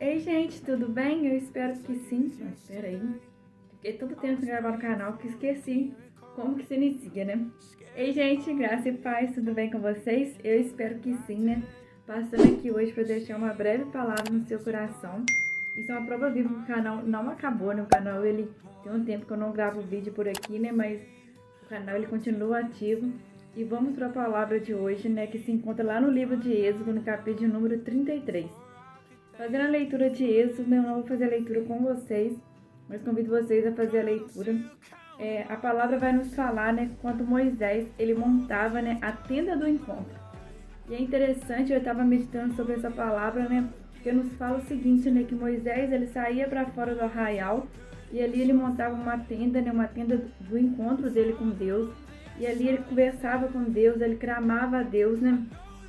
Ei, gente, tudo bem? Eu espero que sim. Espera aí. Fiquei tanto tempo sem gravar no canal que esqueci como que se inicia, né? Ei, gente, graça e paz, tudo bem com vocês? Eu espero que sim, né? Passando aqui hoje para deixar uma breve palavra no seu coração. Isso é uma prova viva que o canal não acabou, né? O canal, ele tem um tempo que eu não gravo vídeo por aqui, né? Mas o canal, ele continua ativo. E vamos para a palavra de hoje, né? Que se encontra lá no livro de Êxodo, no capítulo número 33. Fazendo a leitura de Êxodo, eu não vou fazer a leitura com vocês, mas convido vocês a fazer a leitura. A palavra vai nos falar, né, quando Moisés, ele montava, né, a tenda do encontro. E é interessante, eu estava meditando sobre essa palavra, né, porque nos fala o seguinte, né, que Moisés, ele saía para fora do arraial e ali ele montava uma tenda, né, uma tenda do encontro dele com Deus. E ali ele conversava com Deus, ele clamava a Deus, né.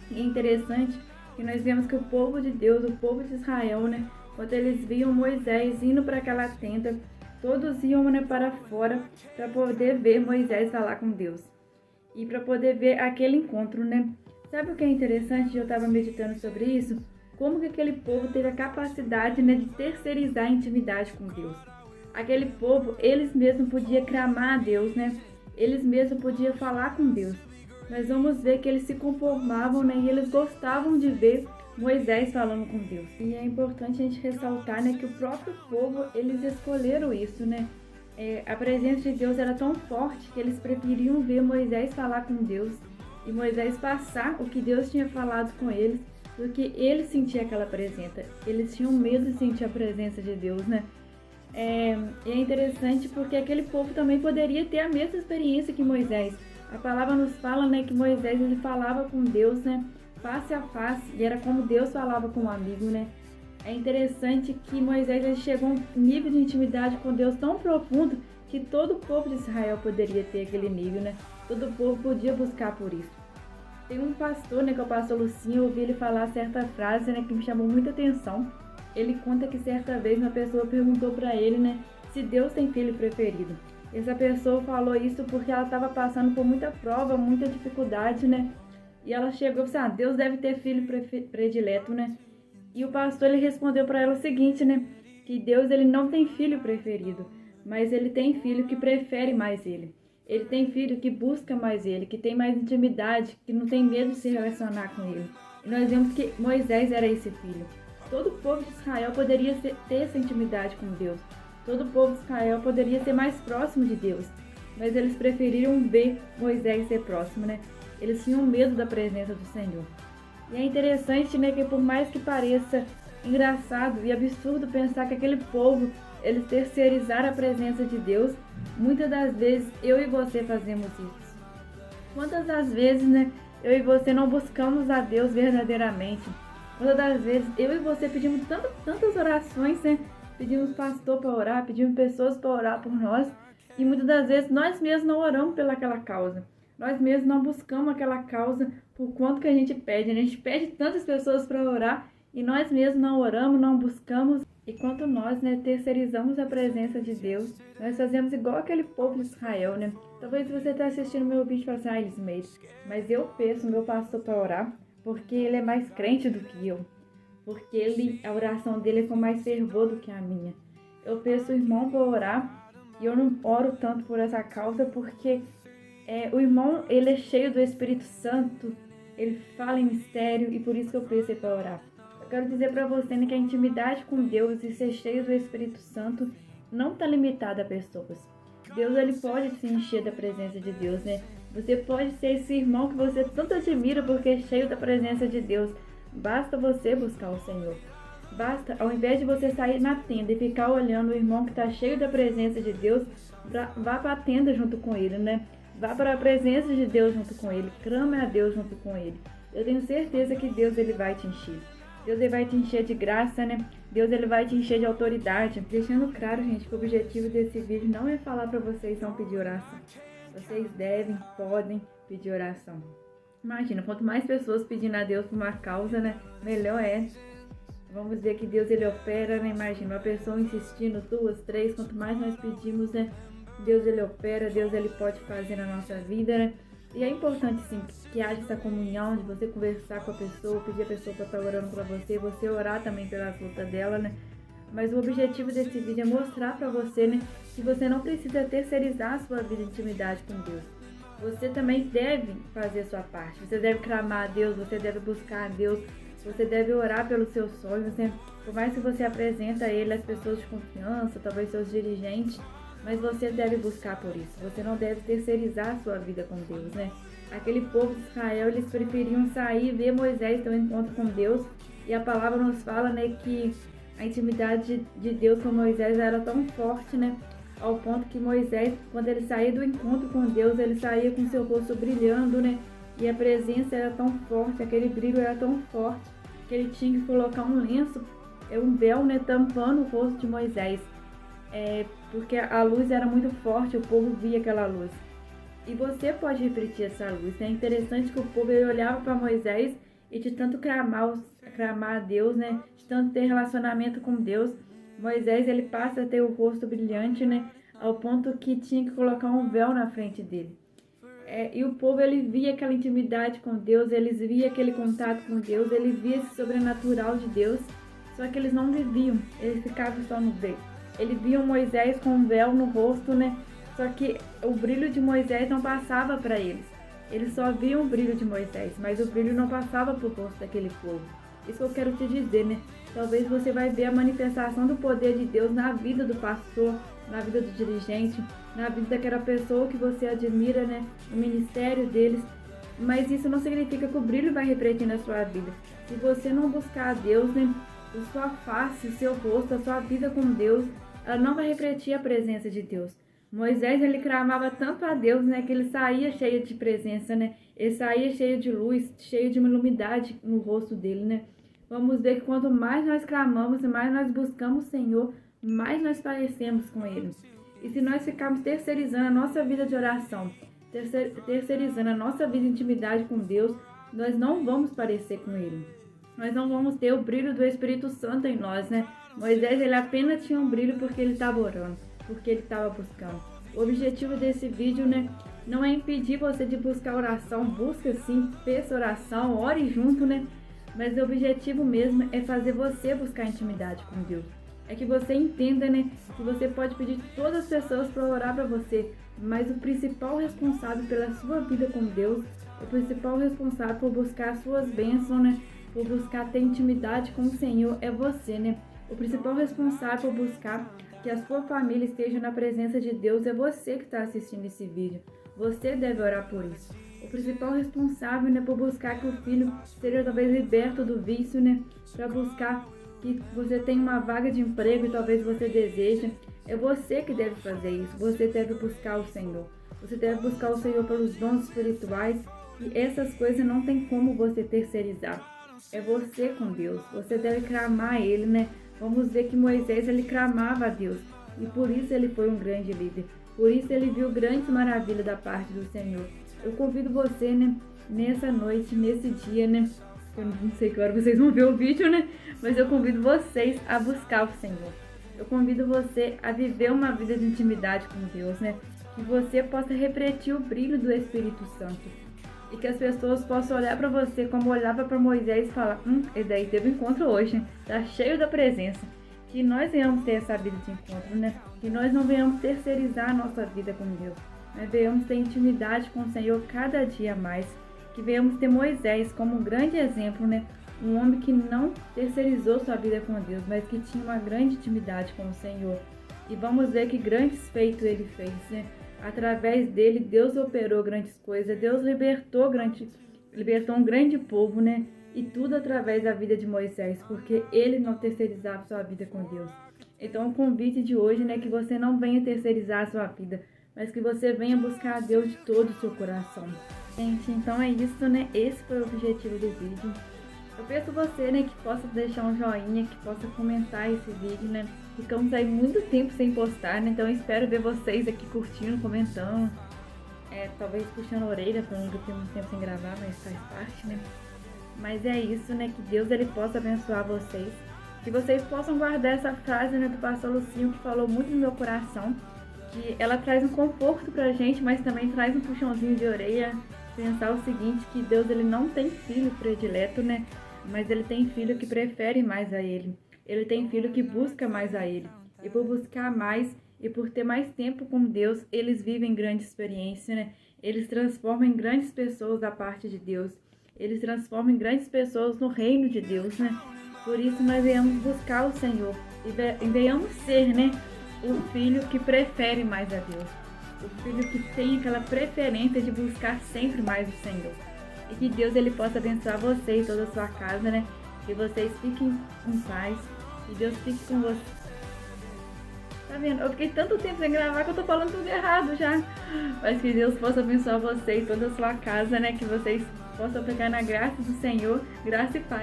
E é interessante que nós vemos que o povo de Deus, o povo de Israel, né, quando eles viam Moisés indo para aquela tenda, todos iam, né, para fora para poder ver Moisés falar com Deus e para poder ver aquele encontro, né? Sabe o que é interessante? Eu estava meditando sobre isso, como que aquele povo teve a capacidade, né, de terceirizar a intimidade com Deus. Aquele povo, eles mesmos podiam clamar a Deus, né? Eles mesmos podiam falar com Deus. Nós vamos ver que eles se conformavam, né, e eles gostavam de ver Moisés falando com Deus. E é importante a gente ressaltar, né, que o próprio povo, eles escolheram isso, né? A presença de Deus era tão forte que eles preferiam ver Moisés falar com Deus e Moisés passar o que Deus tinha falado com eles do que ele sentir aquela presença. Eles tinham medo de sentir a presença de Deus, né? E é interessante porque aquele povo também poderia ter a mesma experiência que Moisés. A palavra nos fala, né, que Moisés, ele falava com Deus, né, face a face, e era como Deus falava com um amigo, né. É interessante que Moisés, ele chegou a um nível de intimidade com Deus tão profundo que todo o povo de Israel poderia ter aquele nível, né. Todo o povo podia buscar por isso. Tem um pastor, né, que é o pastor Lucinho, eu ouvi ele falar certa frase, né, que me chamou muita atenção. Ele conta que certa vez uma pessoa perguntou para ele, né, se Deus tem filho preferido. Essa pessoa falou isso porque ela estava passando por muita prova, muita dificuldade, né? E ela chegou e falou assim, Deus deve ter filho predileto, né? E o pastor, ele respondeu para ela o seguinte, né? Que Deus, ele não tem filho preferido, mas ele tem filho que prefere mais ele. Ele tem filho que busca mais ele, que tem mais intimidade, que não tem medo de se relacionar com ele. E nós vemos que Moisés era esse filho. Todo o povo de Israel poderia ter essa intimidade com Deus. Todo o povo de Israel poderia ser mais próximo de Deus, mas eles preferiram ver Moisés ser próximo, né? Eles tinham medo da presença do Senhor. E é interessante, né, que por mais que pareça engraçado e absurdo pensar que aquele povo, eles terceirizaram a presença de Deus, muitas das vezes eu e você fazemos isso. Quantas das vezes, né, eu e você não buscamos a Deus verdadeiramente? Quantas das vezes eu e você pedimos tantas orações, né? Pedimos pastor para orar, pedimos pessoas para orar por nós e muitas das vezes nós mesmos não oramos pelaquela causa. Nós mesmos não buscamos aquela causa por quanto que a gente pede. A gente pede tantas pessoas para orar e nós mesmos não oramos, não buscamos. E quanto nós, né, terceirizamos a presença de Deus, nós fazemos igual aquele povo de Israel, né? Talvez você está assistindo meu vídeo e fale assim, Elismeire, mas eu peço meu pastor para orar porque ele é mais crente do que eu. Porque a oração dele é com mais fervor do que a minha. Eu peço o irmão para orar e eu não oro tanto por essa causa porque o irmão, ele é cheio do Espírito Santo, ele fala em mistério e por isso que eu peço ele para orar. Eu quero dizer para você, né, que a intimidade com Deus e ser cheio do Espírito Santo não está limitada a pessoas. Deus, ele pode se encher da presença de Deus, né? Você pode ser esse irmão que você tanto admira porque é cheio da presença de Deus. Basta você buscar o Senhor. Basta, ao invés de você sair na tenda e ficar olhando o irmão que está cheio da presença de Deus, vá para a tenda junto com ele, né? Vá para a presença de Deus junto com ele. Clame a Deus junto com ele. Eu tenho certeza que Deus, ele vai te encher. Deus, ele vai te encher de graça, né? Deus, ele vai te encher de autoridade. Deixando claro, gente, que o objetivo desse vídeo não é falar para vocês não pedir oração. Vocês devem, podem pedir oração. Imagina, quanto mais pessoas pedindo a Deus por uma causa, né, melhor é. Vamos ver que Deus, ele opera, né? Imagina, uma pessoa insistindo, 2, 3, quanto mais nós pedimos, né, Deus, ele opera, Deus, ele pode fazer na nossa vida, né? E é importante, sim, que haja essa comunhão de você conversar com a pessoa, pedir a pessoa para estar orando para você orar também pelas lutas dela, né? Mas o objetivo desse vídeo é mostrar para você, né, que você não precisa terceirizar a sua vida de intimidade com Deus. Você também deve fazer a sua parte. Você deve clamar a Deus, você deve buscar a Deus, você deve orar pelos seus sonhos. Por mais que você apresente a Ele as pessoas de confiança, talvez seus dirigentes, mas você deve buscar por isso. Você não deve terceirizar a sua vida com Deus, né? Aquele povo de Israel, eles preferiam sair e ver Moisés ter um encontro com Deus. E a palavra nos fala, né, que a intimidade de Deus com Moisés era tão forte, né? Ao ponto que Moisés, quando ele saía do encontro com Deus, ele saía com seu rosto brilhando, né? E a presença era tão forte, aquele brilho era tão forte, que ele tinha que colocar um lenço, um véu, né, tampando o rosto de Moisés. Porque a luz era muito forte, o povo via aquela luz. E você pode refletir essa luz. É interessante que o povo ele olhava para Moisés e de tanto clamar a Deus, né? De tanto ter relacionamento com Deus, Moisés ele passa a ter o rosto brilhante, né? Ao ponto que tinha que colocar um véu na frente dele. E o povo ele via aquela intimidade com Deus, eles via aquele contato com Deus, ele via esse sobrenatural de Deus, só que eles não viviam, eles ficavam só no ver. Eles viam Moisés com um véu no rosto, né? Só que o brilho de Moisés não passava para eles. Eles só viam o brilho de Moisés, mas o brilho não passava para o rosto daquele povo. Isso que eu quero te dizer, né? Talvez você vai ver a manifestação do poder de Deus na vida do pastor, na vida do dirigente, na vida daquela pessoa que você admira, né? No ministério deles. Mas isso não significa que o brilho vai refletir na sua vida. Se você não buscar a Deus, né? A sua face, o seu rosto, a sua vida com Deus, ela não vai refletir a presença de Deus. Moisés, ele clamava tanto a Deus, né, que ele saía cheio de presença, né? Ele saía cheio de luz, cheio de uma lumidade no rosto dele, né? Vamos ver que quanto mais nós clamamos, mais nós buscamos o Senhor, mais nós parecemos com Ele. E se nós ficarmos terceirizando a nossa vida de oração, terceirizando a nossa vida de intimidade com Deus, nós não vamos parecer com Ele. Nós não vamos ter o brilho do Espírito Santo em nós, né? Moisés, ele apenas tinha um brilho porque ele estava orando, porque ele estava buscando. O objetivo desse vídeo, né, não é impedir você de buscar oração. Busca sim, peça oração, ore junto, né? Mas o objetivo mesmo é fazer você buscar intimidade com Deus. É que você entenda, né, que você pode pedir todas as pessoas para orar para você, mas o principal responsável pela sua vida com Deus, o principal responsável por buscar as suas bênçãos, né, por buscar ter intimidade com o Senhor é você, né? O principal responsável por buscar que a sua família esteja na presença de Deus é você que está assistindo esse vídeo. Você deve orar por isso. O principal responsável, né, por buscar que o filho seja talvez liberto do vício, né, para buscar que você tenha uma vaga de emprego e talvez você deseja, é você que deve fazer isso. Você deve buscar o Senhor. Você deve buscar o Senhor pelos dons espirituais e essas coisas não tem como você terceirizar. É você com Deus. Você deve clamar a Ele, né? Vamos ver que Moisés, ele clamava a Deus e por isso ele foi um grande líder. Por isso ele viu grandes maravilhas da parte do Senhor. Eu convido você, né, nessa noite, nesse dia, né, eu não sei que hora vocês vão ver o vídeo, né, mas eu convido vocês a buscar o Senhor. Eu convido você a viver uma vida de intimidade com Deus, né, que você possa refletir o brilho do Espírito Santo. E que as pessoas possam olhar para você como olhava para Moisés e falar, esse daí teve encontro hoje, hein? Tá cheio da presença. Que nós venhamos ter essa vida de encontro, né? Que nós não venhamos terceirizar a nossa vida com Deus. Nós venhamos ter intimidade com o Senhor cada dia mais. Que venhamos ter Moisés como um grande exemplo, né? Um homem que não terceirizou sua vida com Deus, mas que tinha uma grande intimidade com o Senhor. E vamos ver que grandes feitos ele fez, né? Através dele, Deus operou grandes coisas, Deus libertou um grande povo, né? E tudo através da vida de Moisés, porque ele não terceirizava sua vida com Deus. Então, o convite de hoje, né, que você não venha terceirizar a sua vida, mas que você venha buscar a Deus de todo o seu coração. Gente, então é isso, né? Esse foi o objetivo do vídeo. Eu peço você, né, que possa deixar um joinha, que possa comentar esse vídeo, né? Ficamos aí muito tempo sem postar, né? Então eu espero ver vocês aqui curtindo, comentando. Talvez puxando a orelha, falando que eu tenho muito tempo sem gravar, mas faz parte, né? Mas é isso, né? Que Deus ele possa abençoar vocês. Que vocês possam guardar essa frase, né, do pastor Lucinho, que falou muito no meu coração. Que ela traz um conforto pra gente, mas também traz um puxãozinho de orelha. pensar o seguinte, que Deus ele não tem filho predileto, né? Mas ele tem filho que prefere mais a ele. Ele tem filho que busca mais a ele. E por buscar mais e por ter mais tempo com Deus, eles vivem grande experiência, né? Eles transformam em grandes pessoas da parte de Deus. Eles transformam em grandes pessoas no reino de Deus, né? Por isso nós venhamos buscar o Senhor e venhamos ser, né? O filho que prefere mais a Deus. O filho que tem aquela preferência de buscar sempre mais o Senhor. E que Deus ele possa abençoar você e toda a sua casa, né? Que vocês fiquem em paz. Que Deus fique com vocês. Tá vendo? Eu fiquei tanto tempo sem gravar que eu tô falando tudo errado já. Mas que Deus possa abençoar você e toda a sua casa, né? Que vocês possam pegar na graça do Senhor, graça e paz.